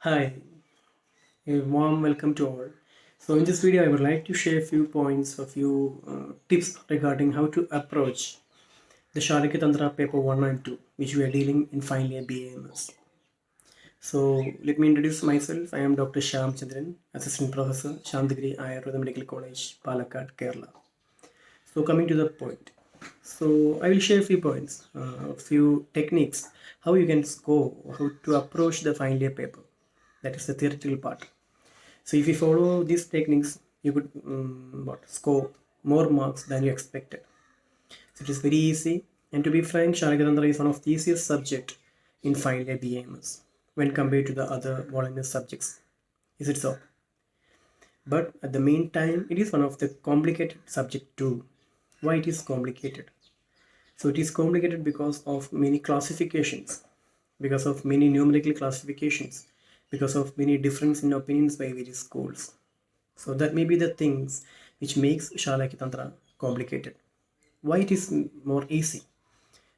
Hi, a warm welcome to all. So, in this video, I would like to share a few points, a few tips regarding how to approach the Shalakya Tantra paper 1 and 2, which we are dealing in final year BAMS. So, let me introduce myself. I am Dr. Shyam Chandran, Assistant Professor, Shantigiri Ayurveda Medical College, Palakkad, Kerala. So, coming to the point. So, I will share a few points, a few techniques, how you can score, how to approach the final year paper. That is the theoretical part. So if you follow these techniques, you could score more marks than you expected. So it is very easy. And to be frank, Shalakya is one of the easiest subject in final year BAMS when compared to the other voluminous subjects. Is it so? But at the meantime, it is one of the complicated subject too. Why it is complicated? So it is complicated because of many classifications, because of many numerical classifications, because of many difference in opinions by various schools. So that may be the things which makes Shalakya Tantra complicated. Why it is more easy?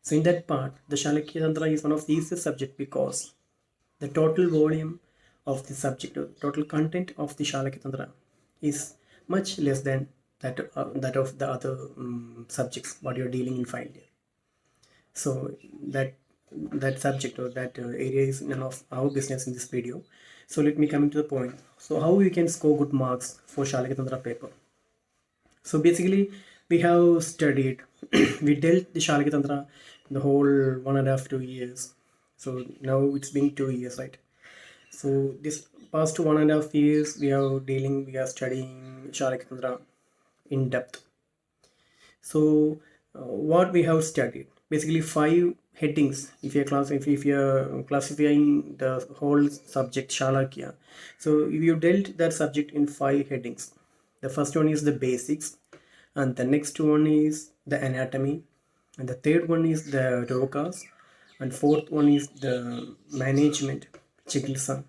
So in that part, the Shalakya Tantra is one of the easiest subject because the total volume of the subject, or total content of the Shalakya Tantra is much less than that of the other subjects what you're dealing in final year. So that subject or that area is none of our business in this video. So let me come to the point. So how we can score good marks for Shalakya Tantra paper? So basically, we have studied, we dealt the Shalakya Tantra the whole 1.5 2 years. So now it's been 2 years, right? So this past 1.5 years, we are studying Shalakya Tantra in depth. So what we have studied, basically five headings. If you're classifying the whole subject Shalakya, so you dealt that subject in five headings. The first one is the basics, and the next one is the anatomy, and the third one is the rogas, and fourth one is the management chikitsa,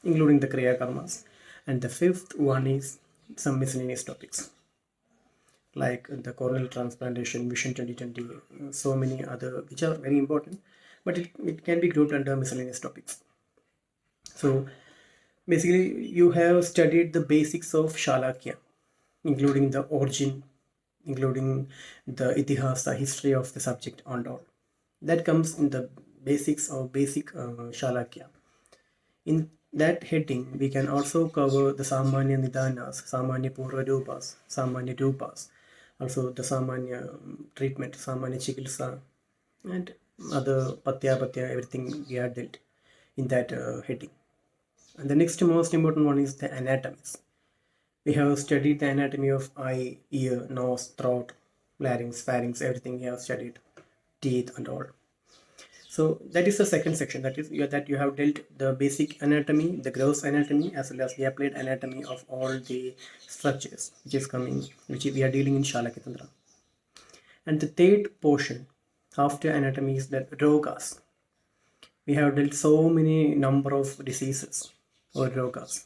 including the kriya karmas, and the fifth one is some miscellaneous topics like the corneal transplantation, Vision 2020, so many other which are very important, but it can be grouped under miscellaneous topics. So basically, you have studied the basics of Shalakya, including the origin, including the itihasa, history of the subject and all. That comes in the basics of basic Shalakya. In that heading, we can also cover the Samanya Nidanas, Samanya Purvarupas, Samanya Rupas, also the Samanya treatment, Samanya Chikitsa, and other Patya, everything we are dealt in that heading. And the next most important one is the anatomies. We have studied the anatomy of eye, ear, nose, throat, larynx, pharynx, everything we have studied, teeth and all. So that is the second section. That is that you have dealt the basic anatomy, the gross anatomy, as well as the applied anatomy of all the structures which we are dealing in Shalakya Tantra. And the third portion after anatomy is the rogas. We have dealt so many number of diseases or rogas.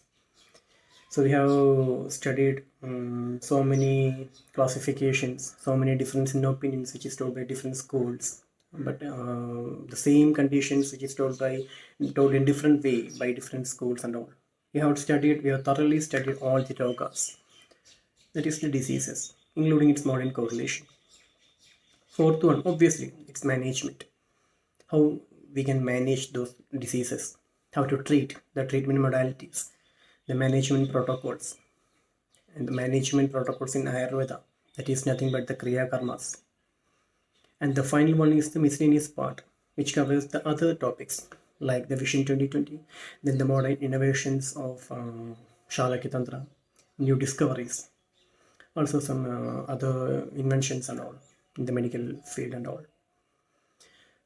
So we have studied so many classifications, so many difference in opinions, which is told by different schools. But the same conditions, which is told in different way by different schools and all. We have thoroughly studied all the rogas. That is the diseases, including its modern correlation. Fourth one, obviously, it's management. How we can manage those diseases, how to treat, the treatment modalities, the management protocols. And the management protocols in Ayurveda, that is nothing but the Kriya Karmas. And the final one is the miscellaneous part, which covers the other topics like the Vision 2020, then the modern innovations of Shalakya Tantra, new discoveries, also some other inventions and all in the medical field and all.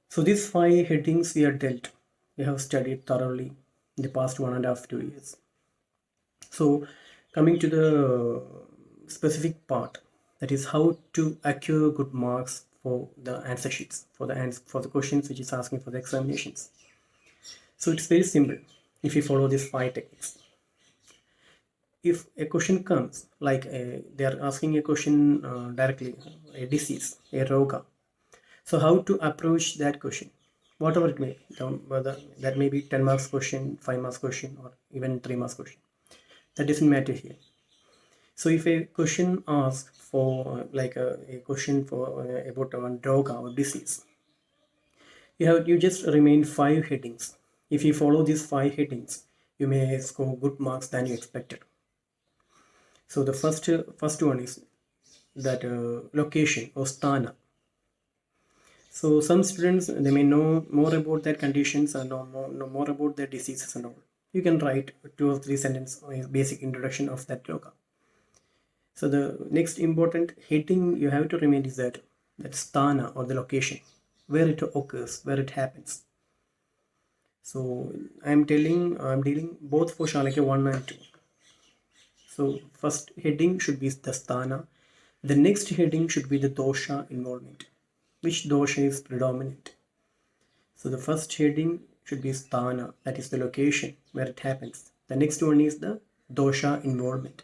So these five headings we have studied thoroughly in the past 1.5 2 years. So coming to the specific part, that is how to acquire good marks for the answer sheets, for the questions which is asking for the examinations. So it's very simple if you follow these five techniques. If a question comes like they are asking a question directly, a disease, a roga, so how to approach that question? whatever it may be, whether that may be 10 marks question, 5 marks question, or even 3 marks question. That doesn't matter here. So if a question asks for a question for about one drug or disease, you just remain 5 headings. If you follow these 5 headings, you may score good marks than you expected. So the first one is that location or sthana. So some students, they may know more about their conditions and know more about their diseases and all. You can write 2 or 3 sentences basic introduction of that yoga. So the next important heading you have to remain is that sthana or the location, where it occurs, where it happens. So I'm dealing both for Shalakya 1 and 2. So first heading should be the sthana. The next heading should be the dosha involvement. Which dosha is predominant? So the first heading should be sthana, that is the location where it happens. The next one is the dosha involvement.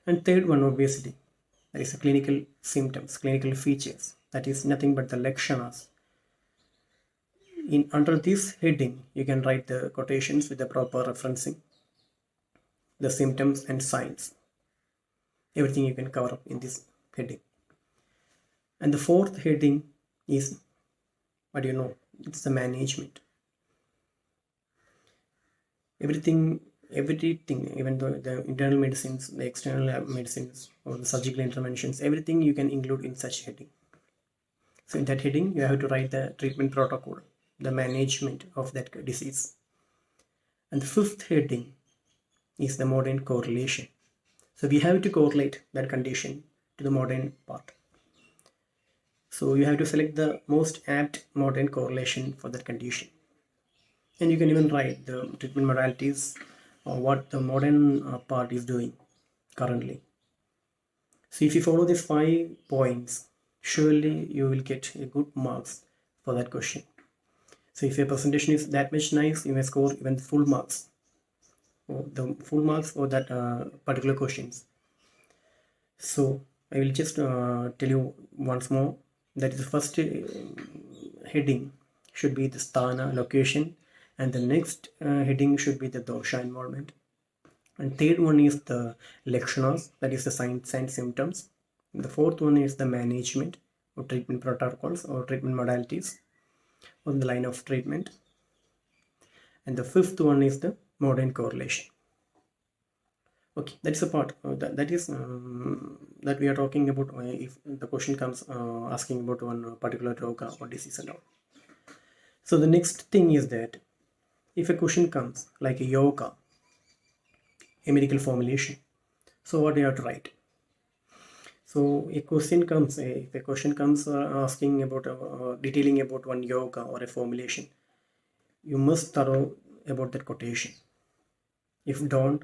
And third one, obviously, that is the clinical symptoms, clinical features. That is nothing but the lakshanas. Under this heading, you can write the quotations with the proper referencing, the symptoms and signs. Everything you can cover up in this heading. And the fourth heading is, what do you know? It's the management. Everything, even though the internal medicines, the external medicines, or the surgical interventions, everything you can include in such heading. So in that heading, you have to write the treatment protocol, the management of that disease. And the fifth heading is the modern correlation. So we have to correlate that condition to the modern part. So you have to select the most apt modern correlation for that condition. And you can even write the treatment modalities or what the modern part is doing currently. So if you follow these 5 points, surely you will get a good marks for that question. So if your presentation is that much nice, you may score even full marks, or the full marks for that particular questions. So I will just tell you once more that the first heading should be the sthana, location, and the next heading should be the dosha involvement. And third one is the lakshanas, that is the signs and symptoms. And the fourth one is the management or treatment protocols or treatment modalities on the line of treatment. And the fifth one is the modern correlation. Okay, that's the part that we are talking about if the question comes asking about one particular drug or disease and all. So the next thing is that if a question comes like a yoga, a medical formulation, so what do you have to write? So if a question comes asking about detailing about one yoga or a formulation, you must thorough about that quotation. If don't,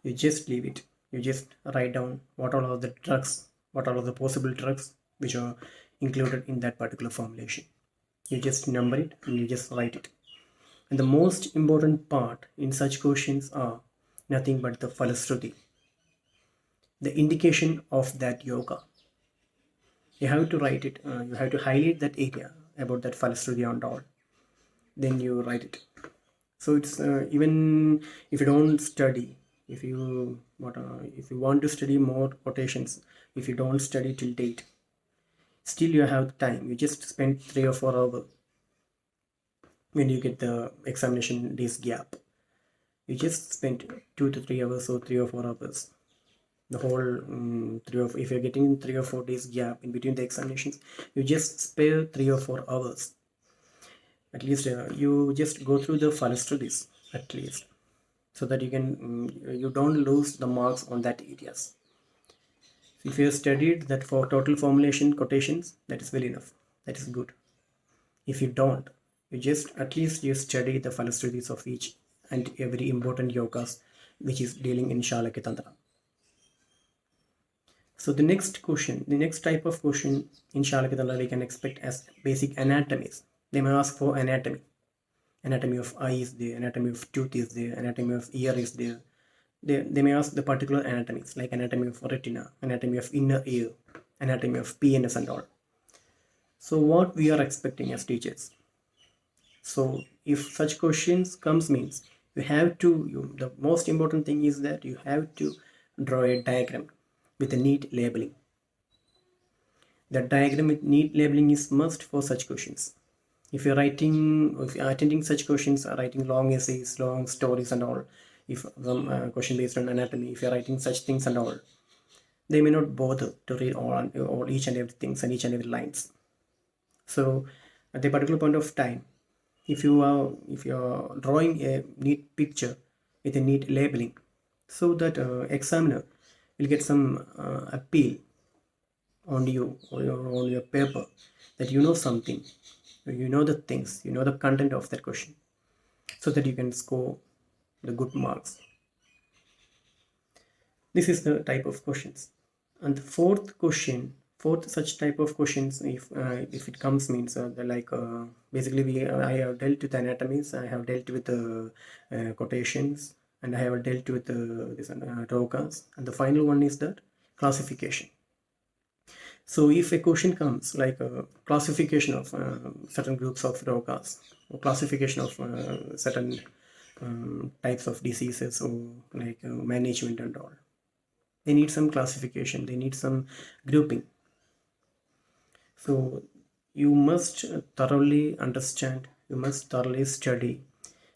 you just leave it. You just write down what all are the drugs, what all are the possible drugs which are included in that particular formulation. You just number it and you just write it. And the most important part in such questions are nothing but the Phalashruti, the indication of that yoga. You have to write it, you have to highlight that area about that Phalashruti and all. Then you write it. So it's even if you don't study, if you want to study more quotations, if you don't study till date, still you have time. You just spend 3 or 4 hours when you get the examination days gap. You just spend 2 to 3 hours or 3 or 4 hours. The whole if you're getting 3 or 4 days gap in between the examinations, you just spare 3 or 4 hours. At least you just go through the Phalashrutis at least, so that you can you don't lose the marks on that areas. So if you have studied that for total formulation quotations, that is well enough, that is good. If you don't, you just at least you study the Phalashrutis of each and every important yogas which is dealing in Shalakya Tantra. So the next type of question in Shalakya Tantra we can expect as basic anatomies. They may ask for anatomy. Anatomy of eye is there, anatomy of tooth is there, anatomy of ear is there. They may ask the particular anatomies like anatomy of retina, anatomy of inner ear, anatomy of PNS and all. So what we are expecting as teachers, So if such questions comes means you have to, the most important thing is that you have to draw a diagram with a neat labeling. The diagram with neat labeling is must for such questions. If you're attending such questions, writing long essays, long stories and all, if some question based on anatomy, if you're writing such things and all, they may not bother to read all each and every things and each and every lines. So at a particular point of time, if you're drawing a neat picture with a neat labeling, so that examiner will get some appeal on you or on your paper, that you know something, you know the things, you know the content of that question, so that you can score the good marks. This is the type of questions. And the fourth such type of questions, if it comes means basically I have dealt with anatomies, I have dealt with quotations, and I have dealt with this ROCAs, and the final one is that classification. So if a question comes like a classification of certain groups of ROCAs, or classification of certain types of diseases, or like management and all, they need some classification, they need some grouping. So you must thoroughly understand, you must thoroughly study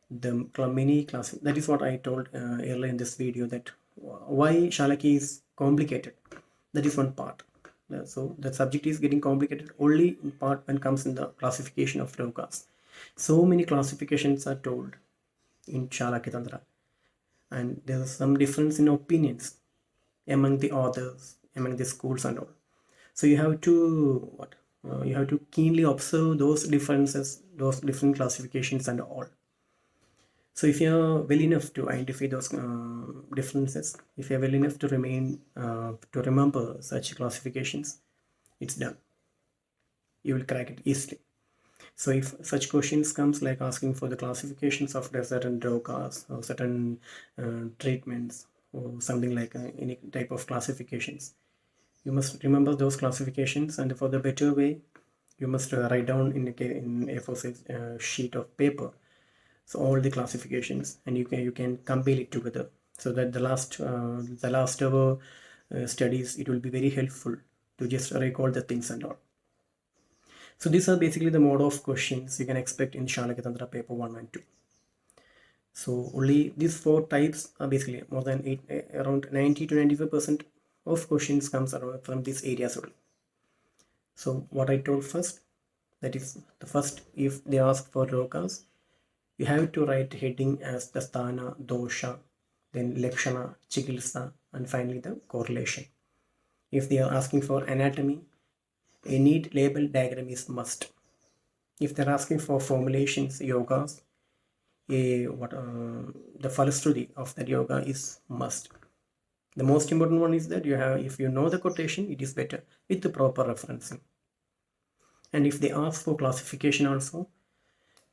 the many class. That is what I told earlier in this video, that why Shalaki is complicated. That is one part. So the subject is getting complicated only in part when comes in the classification of ROCAs. So many classifications are told in Shalakya, and there is some difference in opinions among the authors, among the schools and all. So you have to you have to keenly observe those differences, those different classifications and all. So if you're well enough to identify those differences, if you're well enough to remember such classifications, it's done. You will crack it easily. So if such questions comes like asking for the classifications of the certain ROCAs or certain treatments or something like any type of classifications, you must remember those classifications, and for the better way, you must write down in A4 size sheet of paper, so all the classifications, and you can compile it together, so that the last hour studies, it will be very helpful to just recall the things and all. So these are basically the mode of questions you can expect in Shalakya Tantra paper 1 and 2. So only these four types are basically more than around 90 to 95% of questions comes around from these areas only. So what I told first, that is the first, if they ask for ROCAs, you have to write heading as the sthana, dosha, then lakshana, chikitsa, and finally the correlation. If they are asking for anatomy, a neat label diagram is must. If they're asking for formulations, yogas, the falashruti of that yoga is must. The most important one is that if you know the quotation, it is better with the proper referencing. And if they ask for classification also,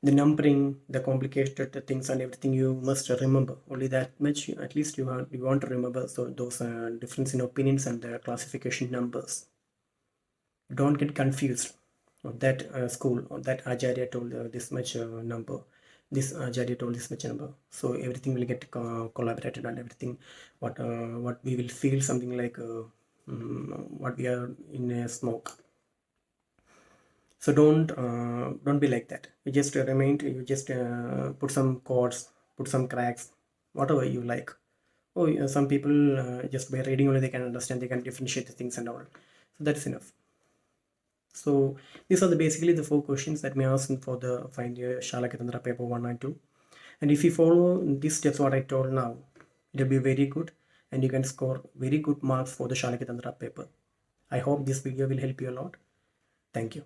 the numbering, the complicated things and everything, you must remember only that much. At least you want to remember. So those difference in opinions and the classification numbers. Don't get confused. That school or that Acharya told this much number. This Acharya told this much number. So everything will get collaborated and everything. What we will feel something like what we are in a smoke. So don't be like that. You just you just put some chords, put some cracks, whatever you like. Oh, some people just by reading only they can understand, they can differentiate the things and all. So that's enough. So these are basically the four questions that may ask for the final year Shalakya Tantra paper 1 and 2. And if you follow these steps what I told now, it will be very good, and you can score very good marks for the Shalakya Tantra paper. I hope this video will help you a lot. Thank you.